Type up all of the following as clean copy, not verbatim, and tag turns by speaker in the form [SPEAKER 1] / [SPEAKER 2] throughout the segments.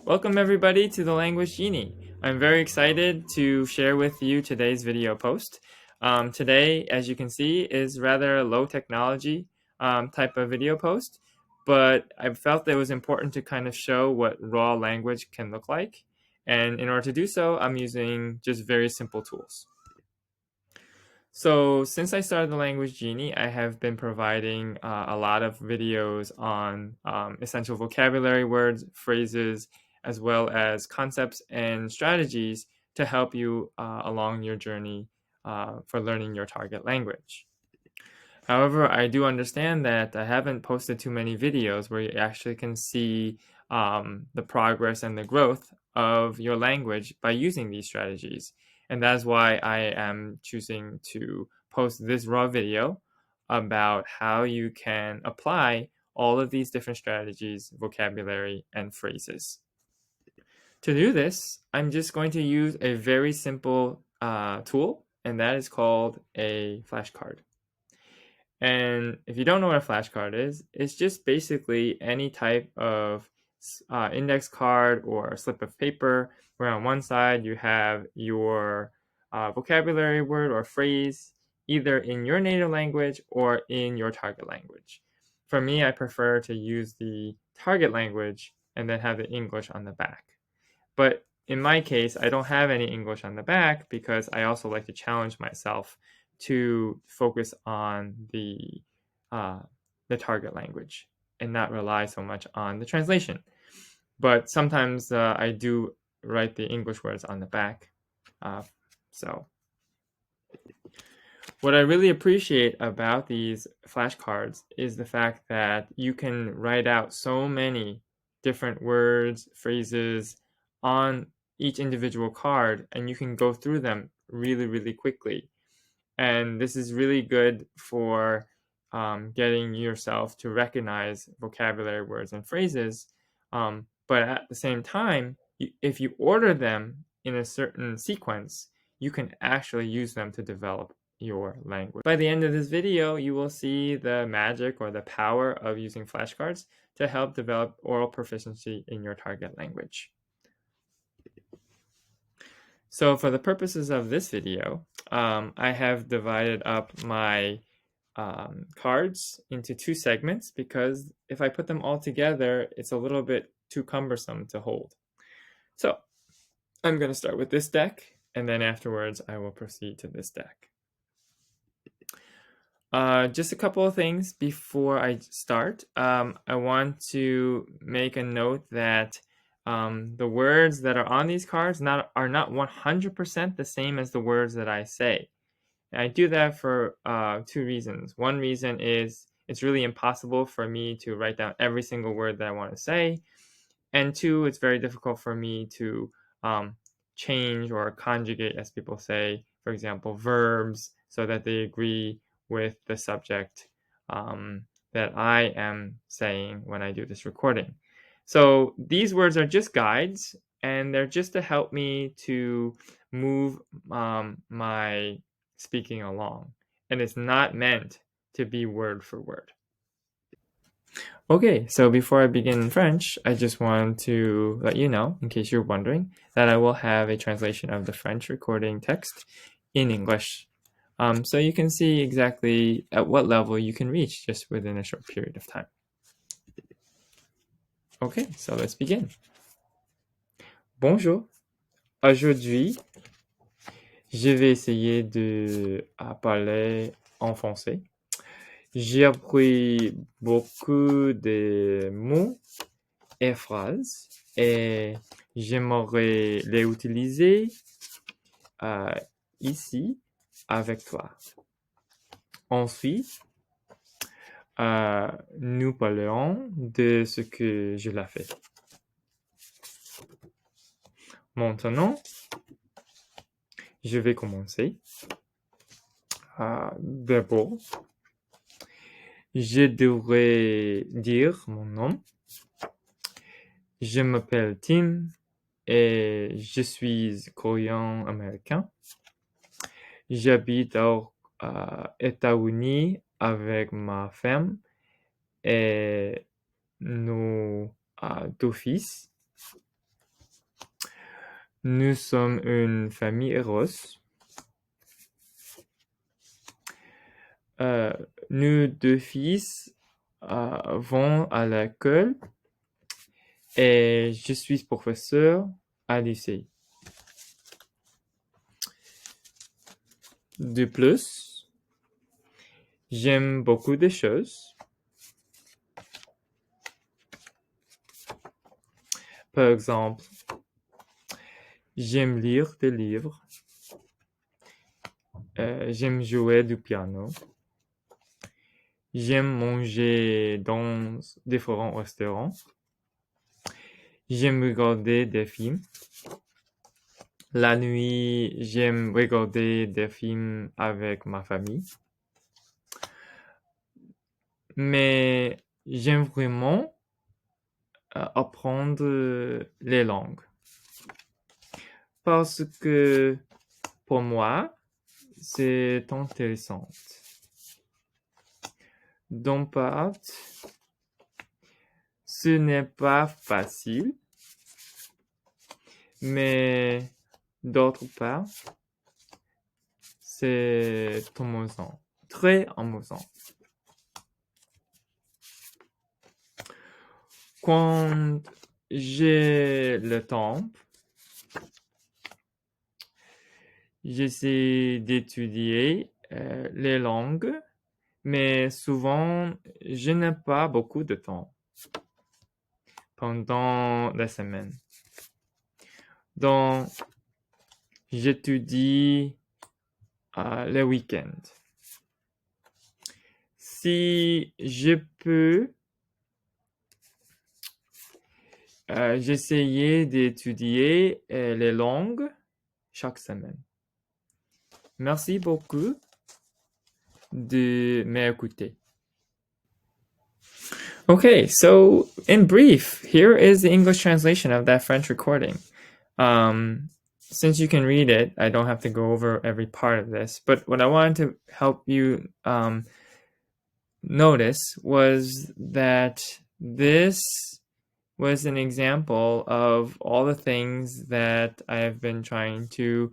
[SPEAKER 1] Welcome everybody to the Language Genie. I'm very excited to share with you today's video post. Today, as you can see, is rather a low technology type of video post, but I felt it was important to kind of show what raw language can look like. And in order to do so, I'm using just very simple tools. So since I started the Language Genie, I have been providing a lot of videos on essential vocabulary words, phrases, as well as concepts and strategies to help you along your journey for learning your target language. However, I do understand that I haven't posted too many videos where you actually can see the progress and the growth of your language by using these strategies. And that's why I am choosing to post this raw video about how you can apply all of these different strategies, vocabulary, and phrases. To do this, I'm just going to use a very simple tool, and that is called a flashcard. And if you don't know what a flashcard is, it's just basically any type of index card or a slip of paper where on one side you have your vocabulary word or phrase either in your native language or in your target language. For me, I prefer to use the target language and then have the English on the back. But in my case, I don't have any English on the back because I also like to challenge myself to focus on the target language and not rely so much on the translation. But sometimes I do write the English words on the back. So what I really appreciate about these flashcards is the fact that you can write out so many different words, phrases on each individual card, and you can go through them really, really quickly. And this is really good for getting yourself to recognize vocabulary words and phrases. But at the same time, if you order them in a certain sequence, you can actually use them to develop your language. By the end of this video, you will see the magic or the power of using flashcards to help develop oral proficiency in your target language. So for the purposes of this video, I have divided up my cards into two segments because if I put them all together, it's a little bit too cumbersome to hold. So I'm going to start with this deck, and then afterwards I will proceed to this deck. Just a couple of things before I start. I want to make a note that the words that are on these cards are not 100% the same as the words that I say. And I do that for two reasons. One reason is it's really impossible for me to write down every single word that I want to say. And two, it's very difficult for me to change or conjugate, as people say, for example, verbs so that they agree with the subject that I am saying when I do this recording. So these words are just guides, and they're just to help me to move my speaking along. And it's not meant to be word for word. Okay, so before I begin in French, I just want to let you know, in case you're wondering, that I will have a translation of the French recording text in English. So you can see exactly at what level you can reach just within a short period of time. Okay, so let's begin. Bonjour. Aujourd'hui, je vais essayer de parler en français. J'ai appris beaucoup de mots et phrases et j'aimerais les utiliser ici avec toi. Ensuite, nous parlerons de ce que je l'ai fait. Maintenant, je vais commencer. D'abord, je devrais dire mon nom. Je m'appelle Tim et je suis coréen-américain. J'habite aux États-Unis avec ma femme et nos deux fils. Nous sommes une famille heureuse. Nous deux fils vont à l'école et je suis professeur à lycée. De plus, j'aime beaucoup de choses. Par exemple, j'aime lire des livres. J'aime jouer du piano. J'aime manger dans différents restaurants. J'aime regarder des films. La nuit, j'aime regarder des films avec ma famille. Mais j'aime vraiment apprendre les langues. Parce que pour moi, c'est intéressant. D'une part, ce n'est pas facile, mais d'autre part, c'est amusant, très amusant. Quand j'ai le temps, j'essaie d'étudier les langues, mais souvent, je n'ai pas beaucoup de temps pendant la semaine. Donc, j'étudie le week-end. Si je peux, j'essayais d'étudier les langues chaque semaine. Merci beaucoup de m'écouter. Okay, so in brief, here is the English translation of that French recording. Since you can read it, I don't have to go over every part of this, but what I wanted to help you notice was that this was an example of all the things that I have been trying to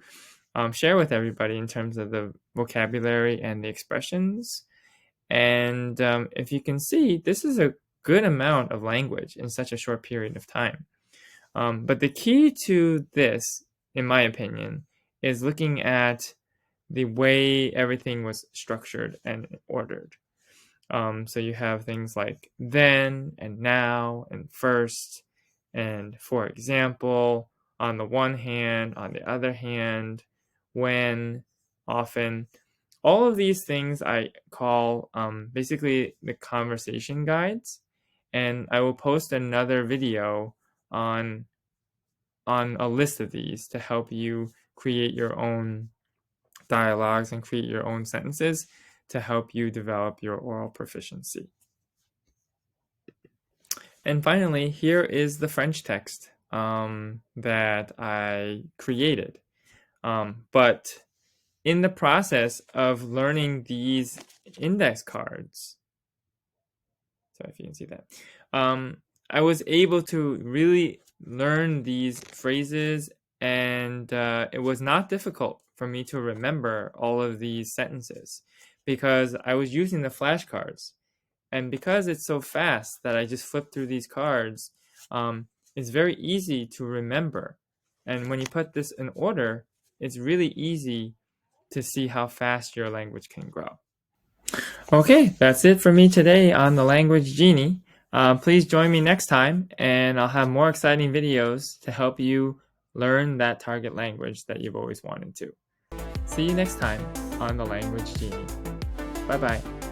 [SPEAKER 1] share with everybody in terms of the vocabulary and the expressions. And if you can see, this is a good amount of language in such a short period of time. But the key to this, in my opinion, is looking at the way everything was structured and ordered. So you have things like then and now and first and for example, on the one hand, on the other hand, when, often. All of these things I call basically the conversation guides, and I will post another video on a list of these to help you create your own dialogues and create your own sentences to help you develop your oral proficiency. And finally, here is the French text that I created. But in the process of learning these index cards, sorry if you can see that, I was able to really learn these phrases, and it was not difficult for me to remember all of these sentences because I was using the flashcards. And because it's so fast that I just flip through these cards, it's very easy to remember. And when you put this in order, it's really easy to see how fast your language can grow. Okay, that's it for me today on the Language Genie. Please join me next time, and I'll have more exciting videos to help you learn that target language that you've always wanted to. See you next time on the Language Genie. Bye-bye.